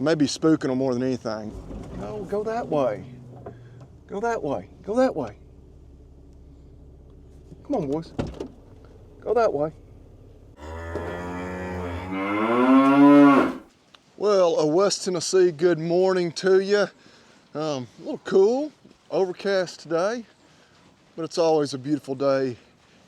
may be spooking them more than anything. No, go that way. Go that way. Go that way. Come on, boys. Go that way. Well, a West Tennessee good morning to you. A little cool, overcast today, but it's always a beautiful day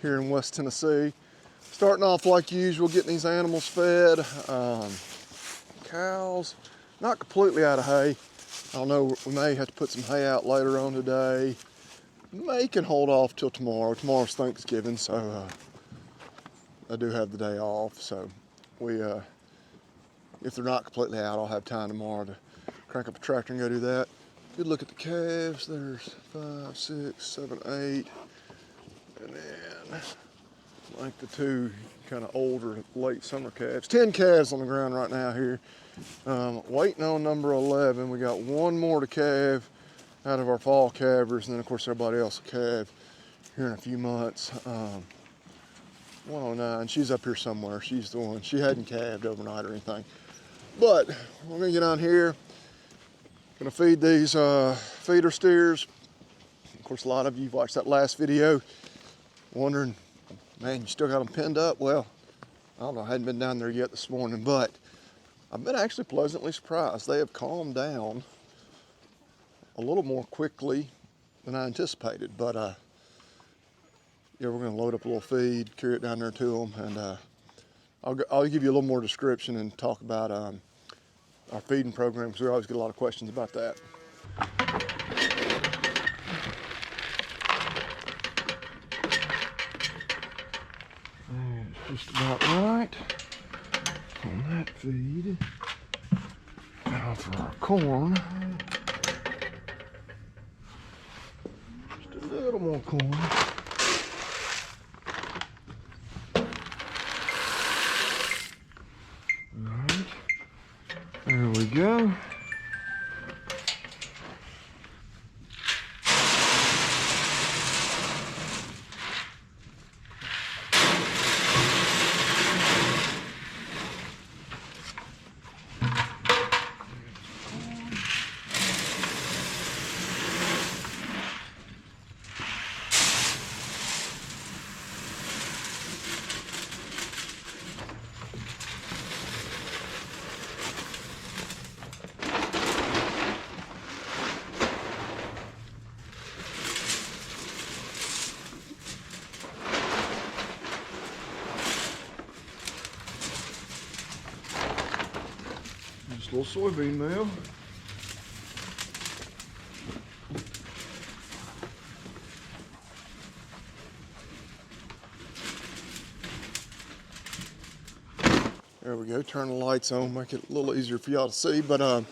here in West Tennessee. Starting off like usual, getting these animals fed. Cows, not completely out of hay. I don't know, we may have to put some hay out later on today. May can hold off till tomorrow. Tomorrow's Thanksgiving, so I do have the day off. So if they're not completely out, I'll have time tomorrow to crank up the tractor and go do that. Good look at the calves. There's 5, 6, 7, 8. And then like the two kind of older late summer calves. 10 calves on the ground right now here. Waiting on number 11. We got one more to calve out of our fall calvers, and then of course everybody else will calve here in a few months. 109, she's up here somewhere. She's the one. She hadn't calved overnight or anything. But we're gonna get on here. Gonna feed these feeder steers. Of course, a lot of you watched that last video wondering, man, you still got them pinned up? Well, I don't know, I hadn't been down there yet this morning, but I've been actually pleasantly surprised. They have calmed down a little more quickly than I anticipated. But yeah, we're gonna load up a little feed, carry it down there to them, and I'll give you a little more description and talk about our feeding program, because we always get a lot of questions about that. It's just about right on that feed. Now for our corn, just a little more corn. Alright, there we go. Just a little soybean meal. There we go, turn the lights on, make it a little easier for y'all to see. But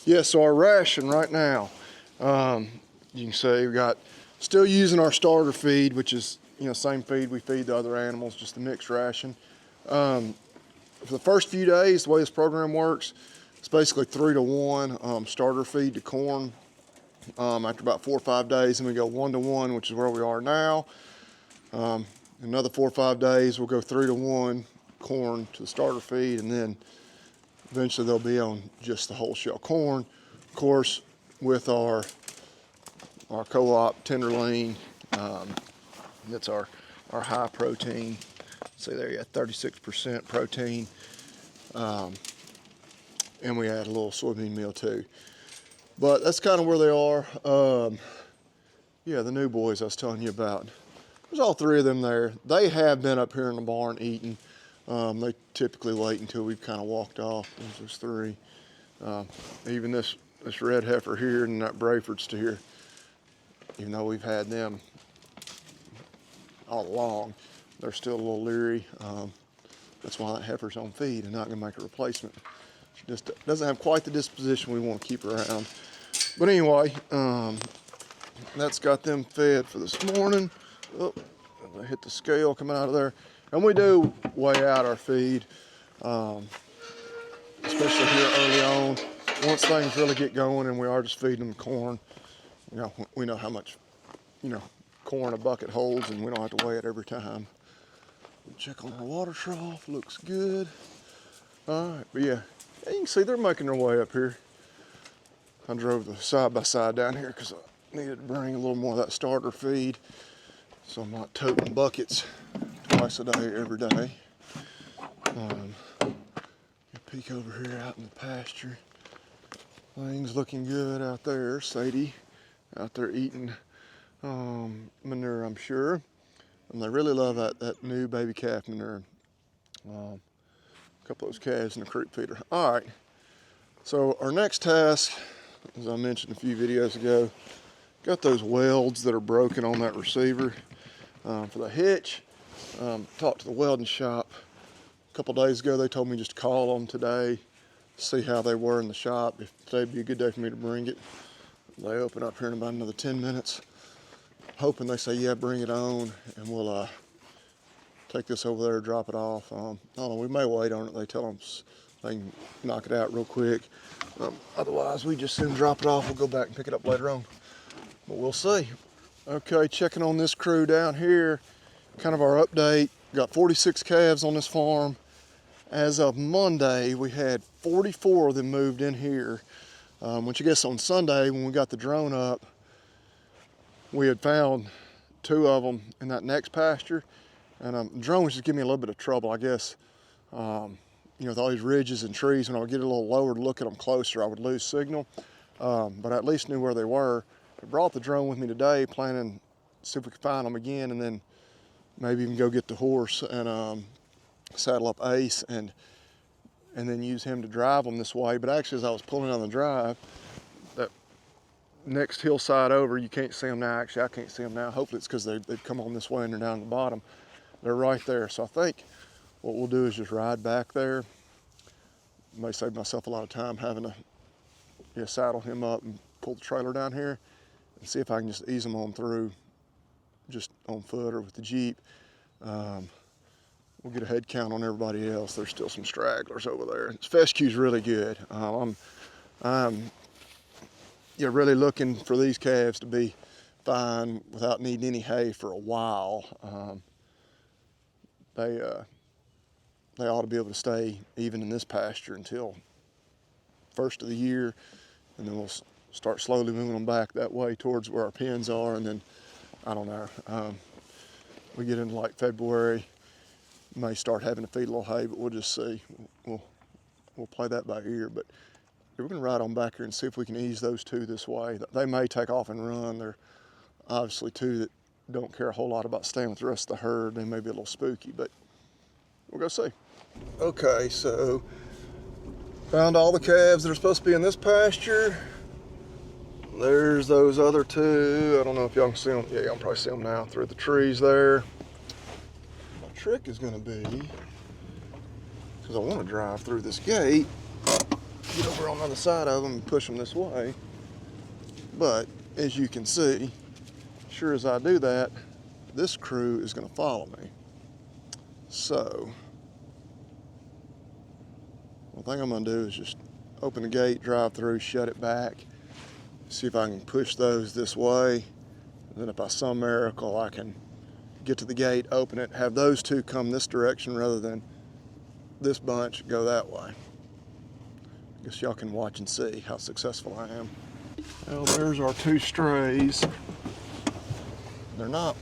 yeah, so our ration right now, you can see we got, still using our starter feed, which is, you know, same feed we feed the other animals, just a mixed ration. For the first few days, the way this program works, it's basically 3-to-1 starter feed to corn. After about 4 or 5 days, then we go 1-to-1, which is where we are now. Another 4 or 5 days, we'll go 3-to-1 corn to the starter feed, and then eventually they'll be on just the whole shell corn. Of course, with our co-op tender lean, that's our high protein. See there, you got 36% protein. And we add a little soybean meal too. But that's kind of where they are. Yeah, the new boys I was telling you about. There's all 3 of them there. They have been up here in the barn eating. They typically wait until we've kind of walked off. There's 3. Even this red heifer here and that Brayford steer, even though we've had them all along, they're still a little leery. That's why that heifer's on feed and not gonna make a replacement. She just doesn't have quite the disposition we want to keep around. But anyway, that's got them fed for this morning. Oh, I hit the scale coming out of there. And we do weigh out our feed, especially here early on. Once things really get going and we are just feeding them corn, you know, we know how much, you know, corn a bucket holds, and we don't have to weigh it every time. Check on our water trough, looks good. All right, but yeah, And you can see they're making their way up here. I drove the side-by-side down here because I needed to bring a little more of that starter feed, so I'm not toting buckets twice a day, every day. Peek over here out in the pasture. Things looking good out there. Sadie out there eating manure, I'm sure. And they really love that new baby calf manure. A couple of those calves in the creek feeder. All right, so our next task, as I mentioned a few videos ago, got those welds that are broken on that receiver for the hitch. Talked to the welding shop a couple days ago. They told me just to call them today, see how they were in the shop, if today'd be a good day for me to bring it. They open up here in about another 10 minutes. Hoping they say, yeah, bring it on, and we'll take this over there, drop it off. I don't know, we may wait on it. They tell them they can knock it out real quick. Otherwise, we just soon drop it off. We'll go back and pick it up later on, but we'll see. Okay, checking on this crew down here, kind of our update. Got 46 calves on this farm. As of Monday, we had 44 of them moved in here, which I guess on Sunday when we got the drone up, we had found 2 of them in that next pasture, and the drone was just giving me a little bit of trouble, I guess. You know, with all these ridges and trees, when I would get a little lower to look at them closer, I would lose signal, but I at least knew where they were. I brought the drone with me today, planning to see if we could find them again, and then maybe even go get the horse and saddle up Ace and then use him to drive them this way. But actually, as I was pulling on the drive, that next hillside over, you can't see them now. Actually, I can't see them now. Hopefully it's because they've come on this way and they're down at the bottom. They're right there. So I think what we'll do is just ride back there. May save myself a lot of time having to saddle him up and pull the trailer down here and see if I can just ease them on through just on foot or with the Jeep. We'll get a head count on everybody else. There's still some stragglers over there. This fescue's really good. I'm really looking for these calves to be fine without needing any hay for a while. They ought to be able to stay even in this pasture until first of the year, and then we'll start slowly moving them back that way towards where our pens are, and then I don't know. We get into like February, may start having to feed a little hay, but we'll just see. We'll play that by ear. But we're going to ride on back here and see if we can ease those 2 this way. They may take off and run. They're obviously 2 that don't care a whole lot about staying with the rest of the herd. They may be a little spooky, but we'll go see. Okay, so found all the calves that are supposed to be in this pasture. There's those other 2. I don't know if y'all can see them. Yeah, y'all can probably see them now through the trees there. My trick is going to be, because I want to drive through this gate, get over on the other side of them and push them this way. But as you can see, sure as I do that, this crew is going to follow me. So one thing I'm going to do is just open the gate, drive through, shut it back, see if I can push those this way. And then if by some miracle I can get to the gate, open it, have those 2 come this direction rather than this bunch go that way. I guess y'all can watch and see how successful I am. Well, there's our 2 strays. They're not.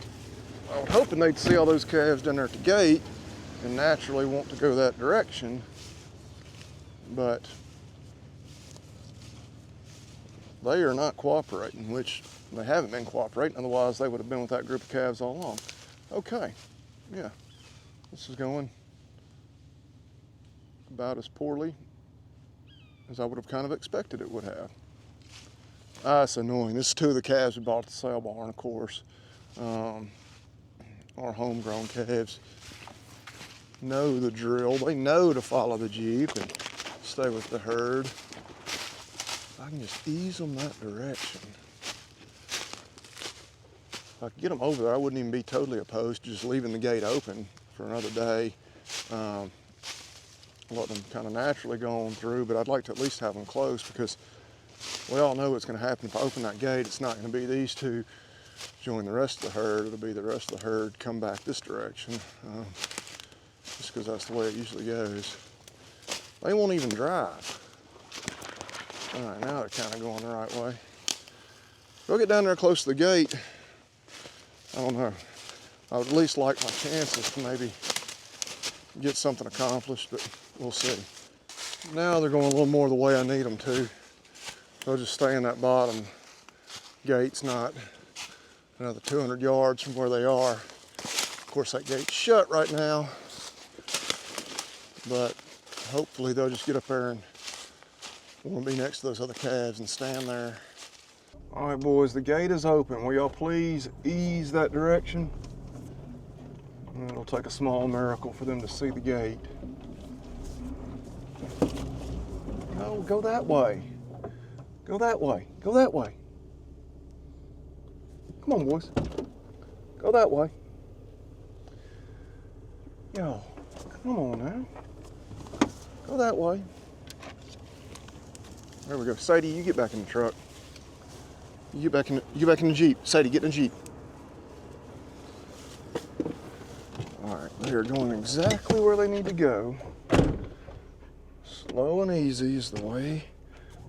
I was hoping they'd see all those calves down there at the gate and naturally want to go that direction, but they are not cooperating, which they haven't been cooperating, otherwise they would have been with that group of calves all along. Okay, yeah, this is going about as poorly as I would have kind of expected it would have. It's annoying. This is 2 of the calves we bought at the sale barn, of course. Our homegrown calves know the drill. They know to follow the Jeep and stay with the herd. If I can just ease them that direction. If I could get them over there, I wouldn't even be totally opposed to just leaving the gate open for another day. Let them kind of naturally go on through, but I'd like to at least have them close, because we all know what's going to happen if I open that gate. It's not going to be these 2 join the rest of the herd. It'll be the rest of the herd come back this direction, just because that's the way it usually goes. They won't even drive. All right, now they're kind of going the right way. They'll get down there close to the gate. I don't know. I would at least like my chances to maybe get something accomplished, but we'll see. Now they're going a little more the way I need them to. They'll just stay in that bottom gate's not another 200 yards from where they are. Of course, that gate's shut right now, but hopefully they'll just get up there and want to be next to those other calves and stand there. All right, boys, the gate is open. Will y'all please ease that direction? And it'll take a small miracle for them to see the gate. No, go that way. Go that way. Go that way. Come on, boys. Go that way. Yo, come on now. Go that way. There we go. Sadie, you get back in the truck. You get back in the Jeep. Sadie, get in the Jeep. All right, they're going exactly where they need to go. Slow and easy is the way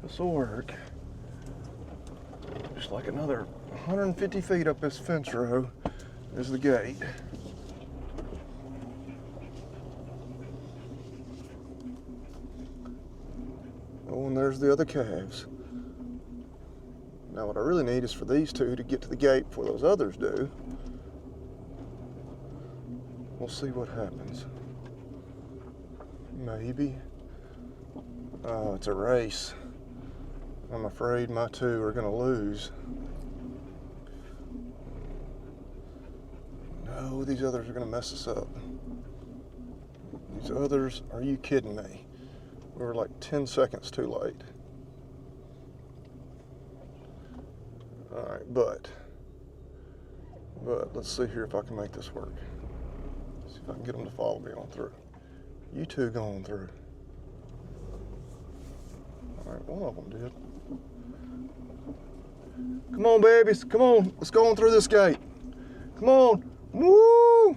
this will work. Just like another 150 feet up this fence row is the gate. Oh, and there's the other calves. Now what I really need is for these two to get to the gate before those others do. We'll see what happens. Maybe. Oh, it's a race. I'm afraid my two are gonna lose. No, these others are gonna mess us up. These others, are you kidding me? We were like 10 seconds too late. All right, but let's see here if I can make this work. See if I can get them to follow me on through. You two going through. All right, one of them did. Come on, babies, come on. Let's go on through this gate. Come on. Woo!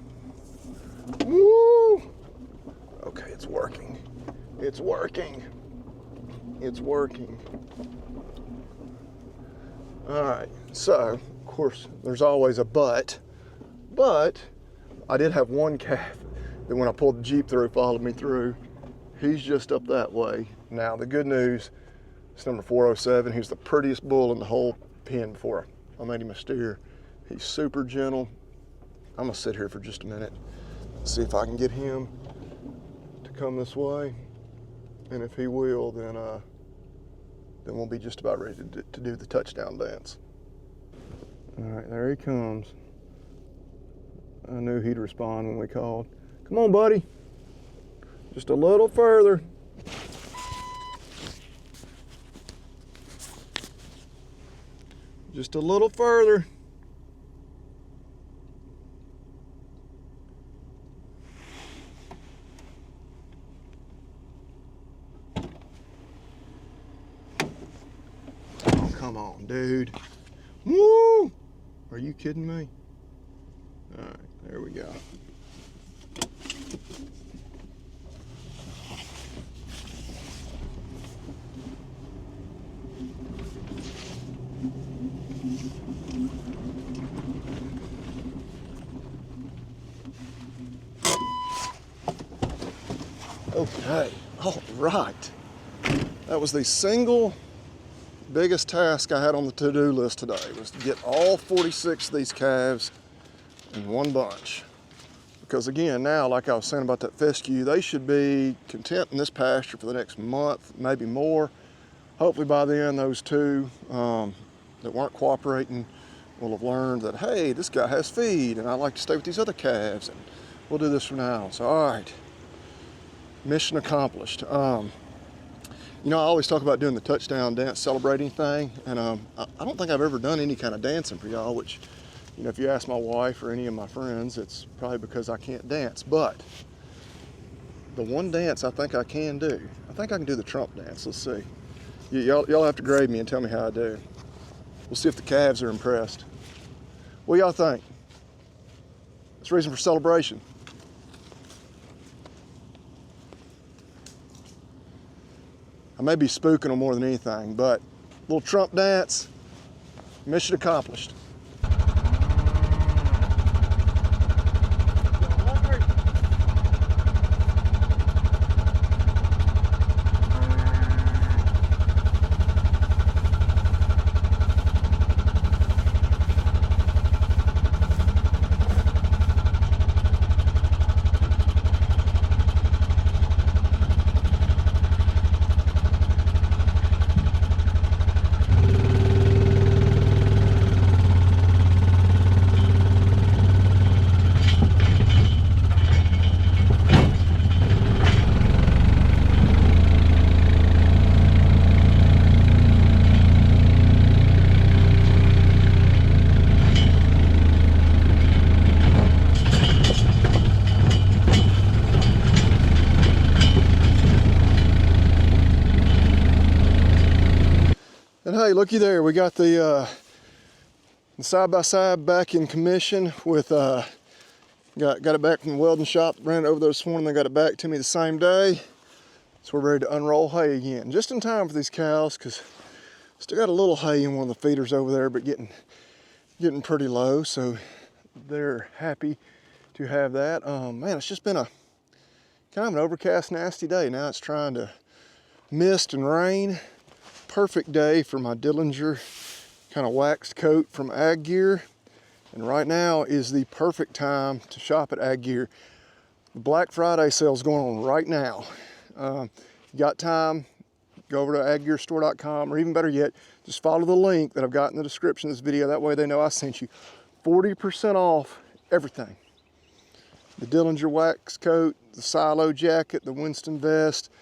Woo! Okay, it's working. It's working. It's working. All right, so, of course, there's always a but I did have one calf that when I pulled the Jeep through, followed me through. He's just up that way. Now, the good news, it's number 407. He's the prettiest bull in the whole pen before I made him a steer. He's super gentle. I'm gonna sit here for just a minute, see if I can get him to come this way. And if he will, then we'll be just about ready to do the touchdown dance. All right, there he comes. I knew he'd respond when we called. Come on, buddy. Just a little further. Just a little further. Come on, dude. Woo! Are you kidding me? All right, there we go. Okay, all right. That was the single biggest task I had on the to-do list today, was to get all 46 of these calves in one bunch. Because again, now, like I was saying about that fescue, they should be content in this pasture for the next month, maybe more. Hopefully by then, those two that weren't cooperating will have learned that, hey, this guy has feed, and I like to stay with these other calves, and we'll do this from now on. So, all right, mission accomplished. You know, I always talk about doing the touchdown dance celebrating thing, and I don't think I've ever done any kind of dancing for y'all, which, you know, if you ask my wife or any of my friends, it's probably because I can't dance. But the one dance I think I can do, I think I can do the Trump dance. Let's see. Y'all have to grade me and tell me how I do. We'll see if the calves are impressed. What y'all think? It's reason for celebration. may be spooking them more than anything, but little Trump dance, mission accomplished. And hey, looky there, we got the side-by-side back in commission with, got it back from the welding shop, ran it over there this morning, they got it back to me the same day. So we're ready to unroll hay again. Just in time for these cows, because still got a little hay in one of the feeders over there, but getting pretty low, so they're happy to have that. Man, it's just been a kind of an overcast, nasty day. Now it's trying to mist and rain. Perfect day for my Dillinger kind of waxed coat from Ag Gear. And right now is the perfect time to shop at Ag Gear. The Black Friday sale is going on right now. You got time, go over to aggearstore.com, or even better yet, just follow the link that I've got in the description of this video. That way they know I sent you. 40% off everything. The Dillinger wax coat, the silo jacket, the Winston vest,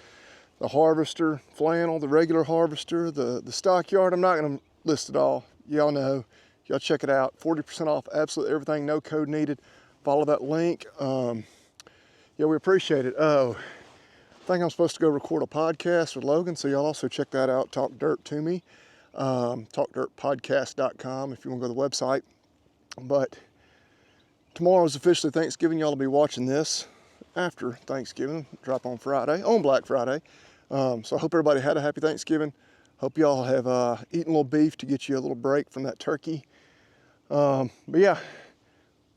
the Harvester flannel, the regular Harvester, the Stockyard. I'm not going to list it all. Y'all know. Y'all check it out. 40% off absolutely everything. No code needed. Follow that link. Yeah, we appreciate it. Oh, I think I'm supposed to go record a podcast with Logan, so y'all also check that out. Talk Dirt to me. TalkDirtPodcast.com if you want to go to the website. But tomorrow is officially Thanksgiving. Y'all will be watching this after Thanksgiving. Drop on Friday, on Black Friday. So I hope everybody had a happy Thanksgiving. Hope y'all have eaten a little beef to get you a little break from that turkey. But yeah,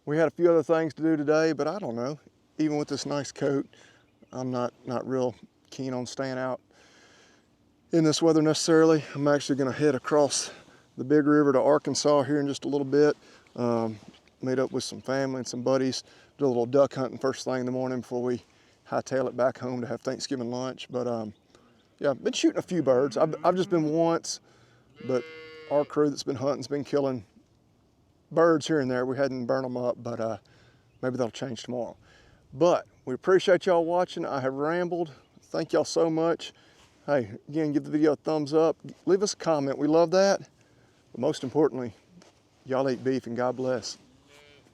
we had a few other things to do today, but I don't know. Even with this nice coat, I'm not real keen on staying out in this weather necessarily. I'm actually going to head across the big river to Arkansas here in just a little bit. Meet up with some family and some buddies. Do a little duck hunting first thing in the morning before we hightail it back home to have Thanksgiving lunch. But yeah, I've been shooting a few birds. I've just been once, but our crew that's been hunting's been killing birds here and there. We hadn't burned them up, but maybe that'll change tomorrow. But we appreciate y'all watching. I have rambled. Thank y'all so much. Hey, again, give the video a thumbs up. Leave us a comment. We love that. But most importantly, y'all eat beef and God bless.